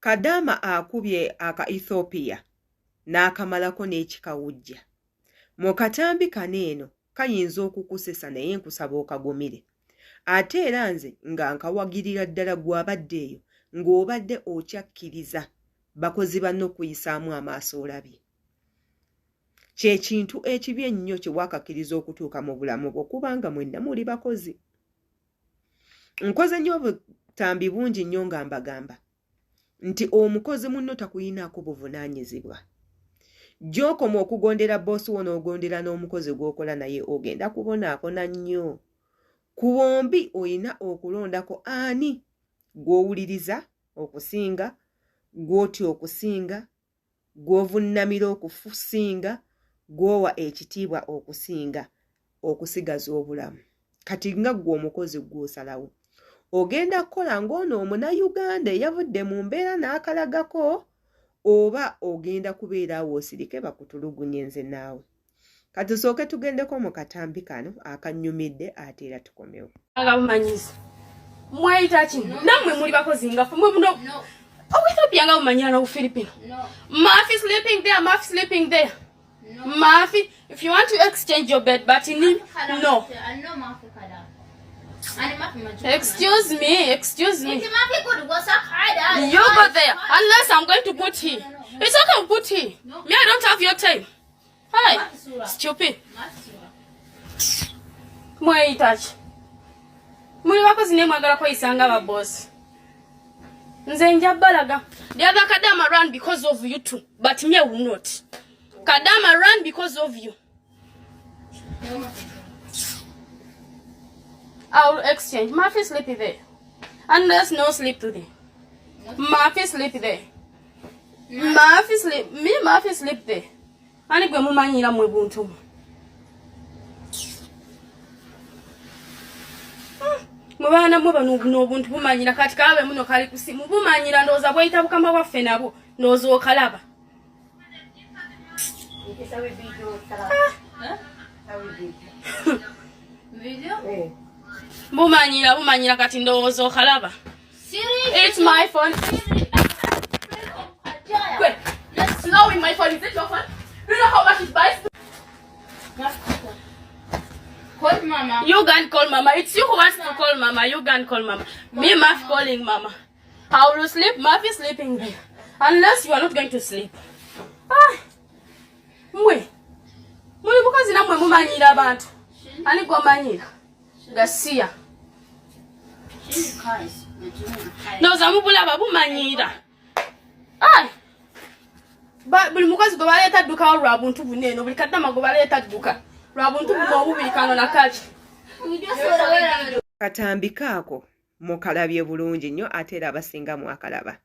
Kadama akubye aka Ethiopia n'akamalako n'ekikawujja. Mu katambi kaneeno kayinza okukusesa naye nkusaba okagumire. Ate era nze nga nkawagirira ddala gw'abadde eyo ng'obadde okyakkiriza bakozi banno okuyisaamu amaaso olabye. Kye kintu ekibi ennyo kye waakakkiriza okutuuka mu bulamu bwo kubanga mwenna muli bakozi. Nkoze nnyo obutambi bungi nnyo nga mbagamba nti omukozi munno takuyinaako buvunaanyizibwa. Gy'okoma okugondera boosi wo n'ogondera n'omukozi gw'okola naye ogenda kubonaabona nnyo. Ku bombi olina okulondako ani gw'owuliriza okusinga, gw'otya okusinga, gw'ovunnamira okusinga, gw'owa ekitiibwa okusinga, okusigaza obulamu. Kati nga ggwe omukozi gw'osalawo ogenda kukola ng'ono Omunayuganda eyavudde mu mbeera n'akalagako, oba ogenda kubeera awo osirike bakutulugunye nze naawe. Katusooke tugendeko mu katambi kano akannyumidde ate era tukomewo. Agabumanyiza mwayita ki nammwe muli bakozi nga ffe muno Ethiopia nga bumanyira no Filipino. Mafi sleeping there, Mafi sleeping there. Mafi, if you want to exchange your bed, but in no. Excuse me. You go there, unless I'm going to put here. It's okay, put here. Me, I don't have your time. Hi, stupid. Mwai touch. Muli bakozi ne mwagala kweyisanga ba boss. Nze njabalaga. The other Kadama ran because of you too, but me I will not. Kadama ran because of you. I'll exchange. Mafi sleep there. Unless no sleep today. Mafi sleep there. Mafi sleep. Me Mafi sleep there. Ani gwe mumanyira mwe buntu. Mubana mwe bano buntu bumanyira kati kabe muno kali kusimu bumanyira ndoza bwayita bukama bwaffe nabo nozo okalaba. Bumanyira kati ndozo okalaba. It's my phone. Wait, let's slow in my phone. Is it your phone? Do you know how much it buys? Call mama. You can call mama. It's you who wants to call mama. You can call mama. Me, Mafi calling mama. How will sleep? Mafi sleeping there. Unless you are not going to sleep. Mwe bukazi namwe mumanyira abantu. Ani gwamanyira? Gasiya. Noza mubulaba bumanyira. Buli mukazi gwe baleeta dduka lwa buntu bunene buli Kadama gwe baleeta dduka lwa buntu buno obubirikano na kaki. Katambi kaako mukalabye bulungi nnyo ate era abasinga mwakalaba.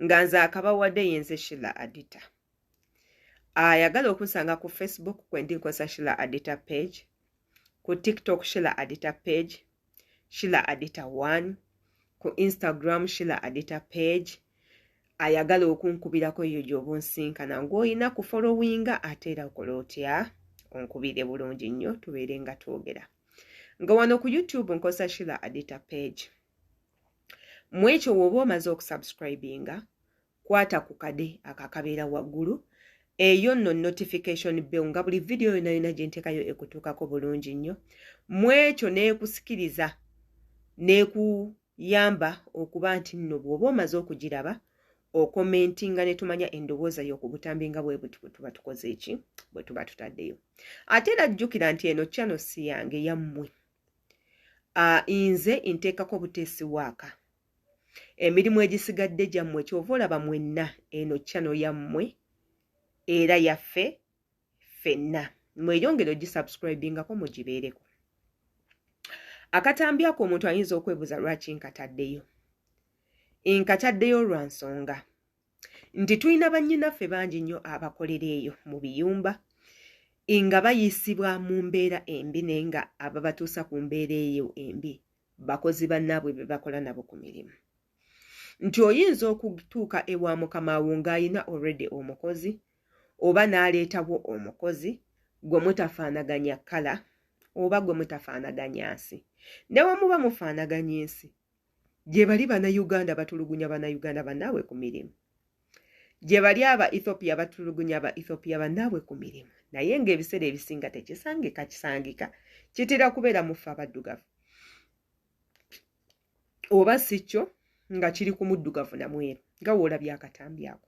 Nga nze akabawadde yenze Sheila Adita. Ayagala okunsanga ku Facebook kwe ndikosa Sheila Adita page, ku TikTok Sheila Adita page, Sheila Adita 1, ku Instagram Sheila Adita page. Ayagala okunkubirako eyo gy'obunsinkana ng'olina ku followinga ate era okola otya onkubire bulungi nnyo tubeere nga twogera. Nga wano ku YouTube nkosa Sheila Adita page. Mwekyo woba omaze okusubscribinga kwata ku kade akakabeera waggulu eyo nno notification bell nga buli video yonna gye nteekayo ekutuukako bulungi nnyo. Mwekyo neekusikiriza neekuyamba okuba nti nno bw'oba omaze okugiraba okomentinga ne tumanya endowooza y'okubutambi nga bwe tuba tukoze eki bwe tuba tutaddeyo. Ate era jjukira nti eno channel si yange yammwe. Nze nteekako buteesi waaka. Emirimu egisigadde gyammwe kyova olaba mwenna eno channel yammwe era yaffe ffenna. Mweyongere ogisubscribingako mugibeereko. Akatambi ako omuntu ayinza okwebuuza lwaki nkataddeyo. Nkataddeyo lwa nsonga nti tulina bannyinaffe bangi nnyo abakolera eyo mu biyumba nga bayisibwa mu mbeera embi naye nga ababatuusa ku mbeera eyo embi bakozi bannaabwe be bakola nabo ku mirimu. Nti oyinza okutuuka ewa mukama wo ng'ayina already omukozi oba n'aleetawo omukozi gwe mutafaanaganya kala oba gwe mutafaanaganya nsi. Ne bwe muba mufaanaganya ensi gye bali bannayuganda batulugunya bannayuganda bannaabwe ku mirimu, gye bali aba Ethiopia batulugunya aba Ethiopia bannaabwe ku mirimu, naye ng'ebiseera ebisinga tekisangika kitera kubeera mu ffe abaddugavu, oba si kyo nga kiri ku muddugavu na mweru nga woolabye akatambi ako.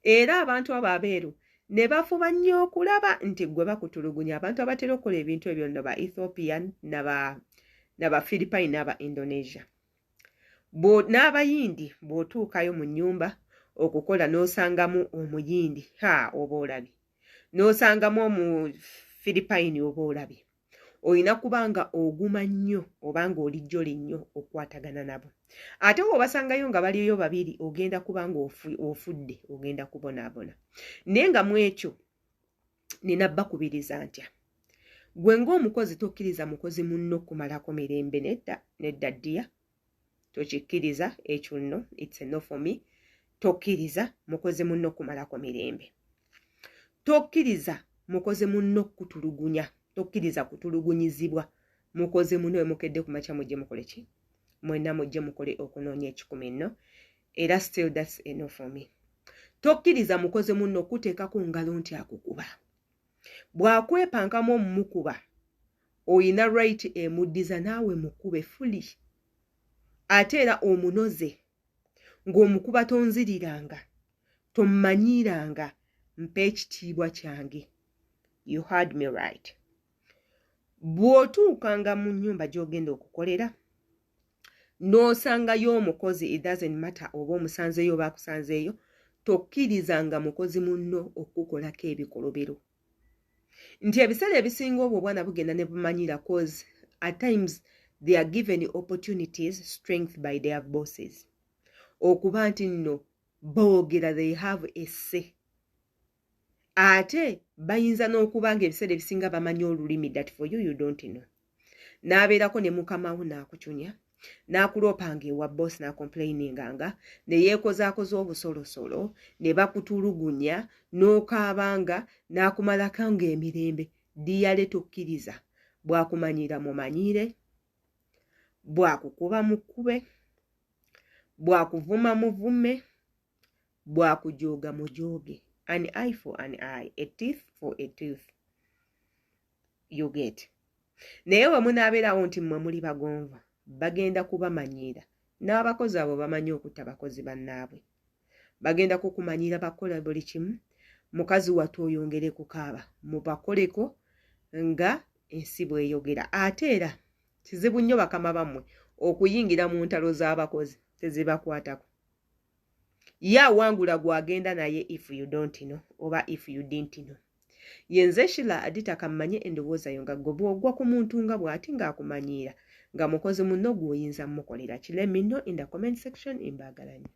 Era abantu abo abeeru ne bafuba nnyo okulaba nti gwe bakutulugunya, abantu abatera okukola ebintu ebyo nno ba Ethiopian n'aba Philippine n'aba Indonesia. N'abayindi bw'otuukayo mu nnyumba okukola n'osangamu omuyindi, oba olabye, n'osangamu omu Philippine oba olabye, olina kubanga oguma nnyo obanga olijjo linnyo okwatagana nabo. Ate bw'obasangayo nga baliyo babiri ogenda kubanga ofudde, ogenda kubonaabona. Naye nga mu ekyo nina bakubiriza ntya, gwe ng'omukozi tokkiriza mukozi munno kumalako mirembe, nedda ddiya, tokikkiriza ekyo nno, it's a no for me. Tokkiriza mukozi munno kumalako mirembe, tokkiriza mukozi munno kutulugunya, tokkiriza kutulugunyizibwa. Mukozi munno we mukedde ku makya mujje mukole ki? Mwenna mujje mukole okunoonya ekikumi nno, era still that's a no for me. Tokkiriza mukozi munno kuteekako ngalo nti akukuba. Bw'akwepankamu omumukuba oyina right emuddiza naawe mukube fuli, ate era omunoze ng'omukuba tonziriranga, tommanyiranga, mpa ekitiibwa kyange. You heard me right. Bw'otuukanga mu nnyumba gy'ogenda okukolera n'osangayo omukozi, it doesn't matter oba omusanzeeyo oba akusanzeeyo, tokkirizanga mukozi munno okukolako ebikolobero. Nti ebiseera ebisinga obwo obwana bugenda ne bumanyira, cause at times they are given opportunities strength by their bosses. Okuba nti nno boogera, they have a say. Ate bayinza n'okuba nga ebiseera ebisinga bamanyi olulimi that for you don't know. N'abeerako ne mukamawo n'akucunya, n'akuloopanga ewa boss n'acomplaininganga, ne yeekozaakoza obusolosolo, ne bakutulugunya, n'okaabanga, n'akumalako ng'emirembe. Diyale tokkiriza. Bw'akumanyira mumanyire, bw'akukuba mukube, bw'akuvuma muvume, bw'akujooga mujooge. An eye for an eye, a teeth for a tooth. You get. Naye we munaabeerawo nti mmwe muli bagonva, bagenda kubamanyira. N'abakozi abo bamanyi okutta bakozi bannaabwe. Bagenda kukumanyira bakola buli kimu. Mukazi wattu oyongere kukaaba, mubakoleko nga ensi bw'eyogera. Ate era kizibu nnyo bakama bammwe okuyingira mu ntalo z'abakozi, tezibakwatako. Wangula gwagenda naye if you don't know, oba if you didn't know. Yenze Sheila Adita kammanye endowooza yo nga gwe bw'ogwa ku muntu nga bw'ati ng'akumanyiira nga mukozi munno gw'oyinza mukolera ki. Let me know in the comment section. Imbagalanyi.